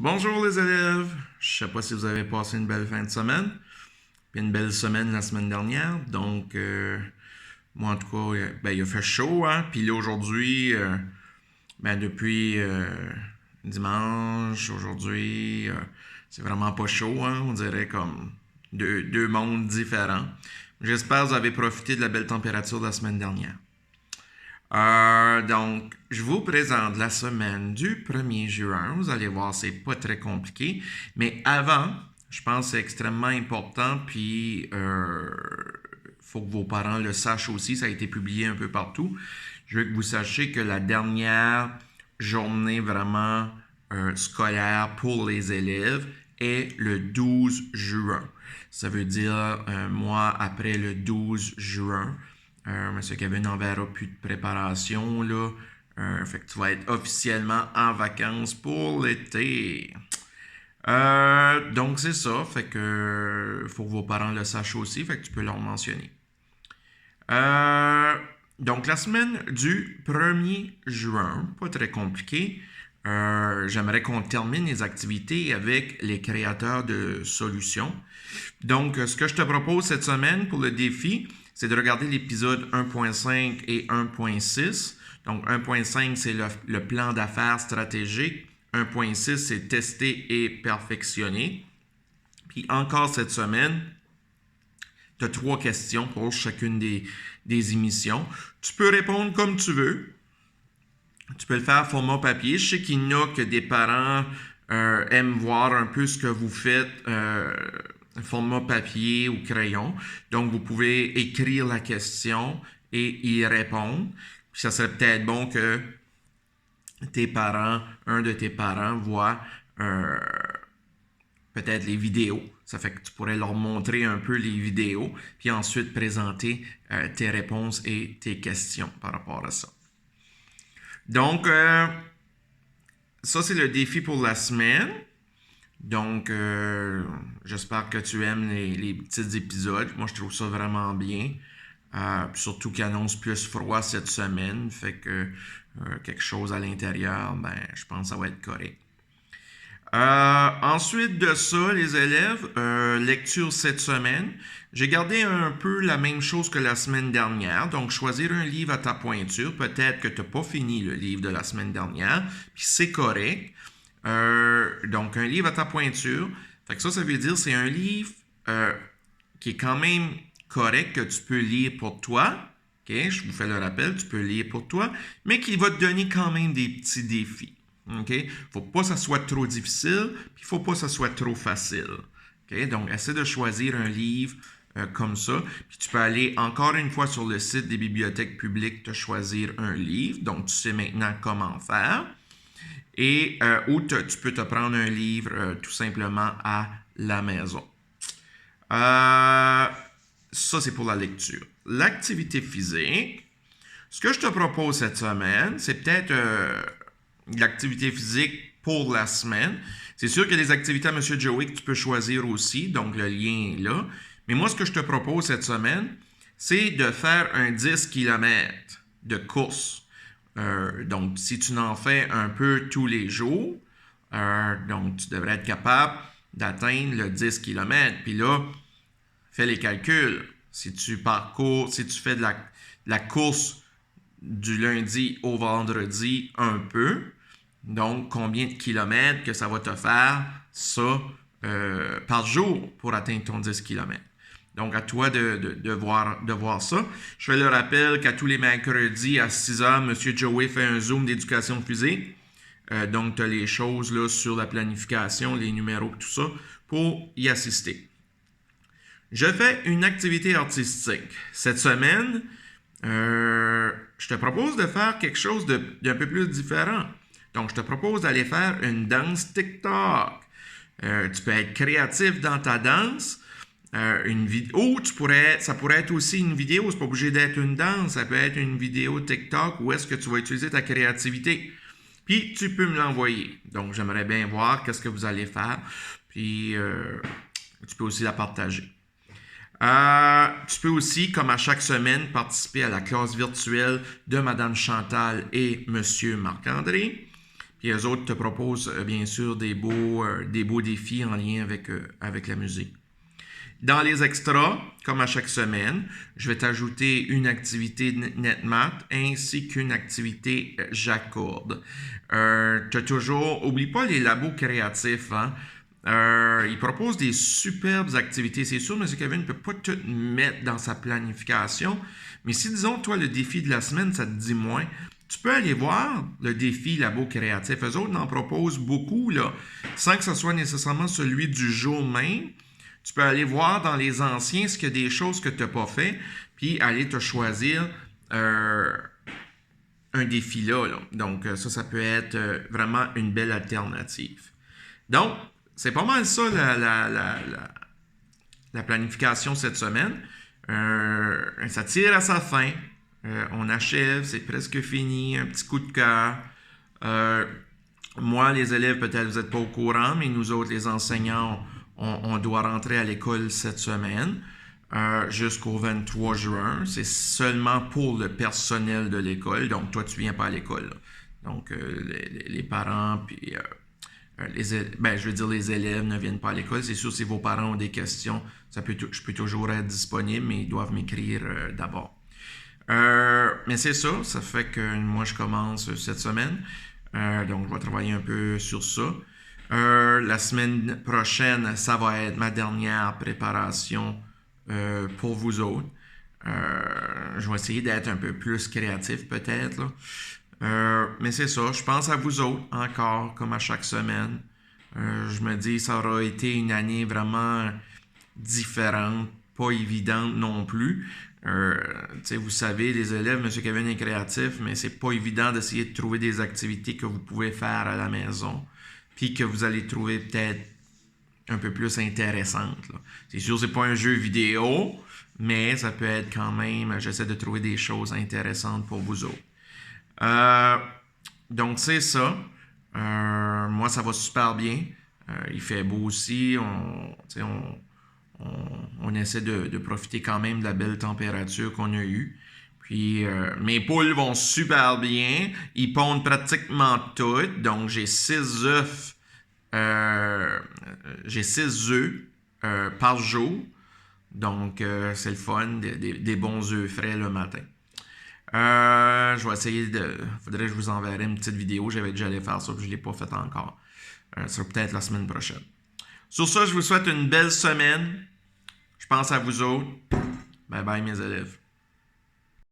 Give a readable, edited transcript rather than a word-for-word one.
Bonjour les élèves, je ne sais pas si vous avez passé une belle fin de semaine, puis une belle semaine la semaine dernière, donc moi en tout cas, il a fait chaud, hein, puis là aujourd'hui, depuis dimanche, aujourd'hui, c'est vraiment pas chaud, hein, on dirait comme deux mondes différents. J'espère que vous avez profité de la belle température de la semaine dernière. Donc, je vous présente la semaine du 1er juin. Vous allez voir, c'est pas très compliqué. Mais avant, je pense que c'est extrêmement important, puis faut que vos parents le sachent aussi. Ça a été publié un peu partout. Je veux que vous sachiez que la dernière journée vraiment scolaire pour les élèves est le 12 juin. Ça veut dire un mois après le 12 juin. M. Kevin n'enverra plus de préparation, là. Fait que tu vas être officiellement en vacances pour l'été. Donc, c'est ça. Fait que faut que vos parents le sachent aussi. Fait que tu peux leur mentionner. Donc, la semaine du 1er juin, pas très compliqué. J'aimerais qu'on termine les activités avec les créateurs de solutions. Donc, ce que je te propose cette semaine pour le défi, c'est de regarder l'épisode 1.5 et 1.6. Donc, 1.5, c'est le plan d'affaires stratégique. 1.6, c'est tester et perfectionner. Puis encore cette semaine, tu as 3 questions pour chacune des émissions. Tu peux répondre comme tu veux. Tu peux le faire format papier. Je sais qu'il y en a que des parents aiment voir un peu ce que vous faites format papier ou crayon. Donc, vous pouvez écrire la question et y répondre. Puis, ça serait peut-être bon que un de tes parents voit peut-être les vidéos. Ça fait que tu pourrais leur montrer un peu les vidéos, puis ensuite présenter tes réponses et tes questions par rapport à ça. Donc, ça, c'est le défi pour la semaine. Donc, j'espère que tu aimes les petits épisodes. Moi, je trouve ça vraiment bien. Surtout qu'il annonce plus froid cette semaine. Fait que quelque chose à l'intérieur, je pense que ça va être correct. Ensuite de ça, les élèves, lecture cette semaine. J'ai gardé un peu la même chose que la semaine dernière. Donc, choisir un livre à ta pointure. Peut-être que tu n'as pas fini le livre de la semaine dernière, puis c'est correct. Donc, un livre à ta pointure. Fait que ça veut dire que c'est un livre qui est quand même correct, que tu peux lire pour toi. Okay? Je vous fais le rappel, tu peux lire pour toi, mais qui va te donner quand même des petits défis. Okay? Faut pas que ça soit trop difficile, puis il faut pas que ça soit trop facile. Okay? Donc, essaie de choisir un livre comme ça. Puis tu peux aller encore une fois sur le site des bibliothèques publiques, te choisir un livre. Donc, tu sais maintenant comment faire. Et ou tu peux te prendre un livre tout simplement à la maison. Ça, c'est pour la lecture. L'activité physique, ce que je te propose cette semaine, c'est peut-être l'activité physique pour la semaine. C'est sûr qu'il y a des activités à M. Joey que tu peux choisir aussi, donc le lien est là. Mais moi, ce que je te propose cette semaine, c'est de faire un 10 km de course. Donc, si tu en fais un peu tous les jours, donc tu devrais être capable d'atteindre le 10 km. Puis là, fais les calculs. Si tu fais de la course du lundi au vendredi un peu, donc combien de kilomètres que ça va te faire, ça, par jour pour atteindre ton 10 km. Donc, à toi de voir ça. Je fais le rappel qu'à tous les mercredis à 6 h, M. Joey fait un Zoom d'éducation physique. Donc, tu as les choses là, sur la planification, les numéros, tout ça, pour y assister. Je fais une activité artistique. Cette semaine, je te propose de faire quelque chose d'un peu plus différent. Donc, je te propose d'aller faire une danse TikTok. Tu peux être créatif dans ta danse. Une vidéo, ça pourrait être aussi une vidéo, c'est pas obligé d'être une danse, ça peut être une vidéo TikTok où est-ce que tu vas utiliser ta créativité. Puis tu peux me l'envoyer. Donc j'aimerais bien voir qu'est-ce que vous allez faire. Puis tu peux aussi la partager. Tu peux aussi, comme à chaque semaine, participer à la classe virtuelle de Mme Chantal et M. Marc-André. Puis eux autres te proposent, bien sûr, des beaux défis en lien avec la musique. Dans les extras, comme à chaque semaine, je vais t'ajouter une activité NetMath ainsi qu'une activité J'accorde. Oublie pas les labos créatifs, hein? Il propose des superbes activités. C'est sûr, M. Kevin ne peut pas tout mettre dans sa planification, mais si, disons, toi, le défi de la semaine, ça te dit moins, tu peux aller voir le défi Labo créatif. Eux autres en proposent beaucoup, là, sans que ce soit nécessairement celui du jour même. Tu peux aller voir dans les anciens ce qu'il y a des choses que tu n'as pas fait, puis aller te choisir un défi là. Donc, ça peut être vraiment une belle alternative. Donc, c'est pas mal ça la planification cette semaine. Ça tire à sa fin. On achève, c'est presque fini. Un petit coup de cœur. Moi, les élèves, peut-être vous n'êtes pas au courant, mais nous autres, les enseignants, on doit rentrer à l'école cette semaine jusqu'au 23 juin. C'est seulement pour le personnel de l'école. Donc, toi, tu ne viens pas à l'école. Là. Donc, les parents, puis les élèves ne viennent pas à l'école. C'est sûr, si vos parents ont des questions, je peux toujours être disponible, mais ils doivent m'écrire d'abord. Mais c'est ça. Ça fait que moi, je commence cette semaine. Donc, je vais travailler un peu sur ça. La semaine prochaine, ça va être ma dernière préparation pour vous autres. Je vais essayer d'être un peu plus créatif peut-être. Mais c'est ça, je pense à vous autres encore, comme à chaque semaine. Je me dis ça aura été une année vraiment différente, pas évidente non plus. Vous savez, les élèves, M. Kevin est créatif, mais c'est pas évident d'essayer de trouver des activités que vous pouvez faire à la maison, puis que vous allez trouver peut-être un peu plus intéressantes. Là. C'est sûr, c'est pas un jeu vidéo, mais ça peut être quand même, j'essaie de trouver des choses intéressantes pour vous autres. Donc, c'est ça. Moi, ça va super bien. Il fait beau aussi. On essaie de profiter quand même de la belle température qu'on a eue. Puis, mes poules vont super bien. Ils pondent pratiquement toutes. Donc, j'ai 6 œufs. J'ai 6 œufs par jour. Donc, c'est le fun. Des bons œufs frais le matin. Je vais essayer faudrait que je vous enverrai une petite vidéo. J'avais déjà allé faire ça, puis je ne l'ai pas fait encore. Ça sera peut-être la semaine prochaine. Sur ça, je vous souhaite une belle semaine. Je pense à vous autres. Bye bye, mes élèves.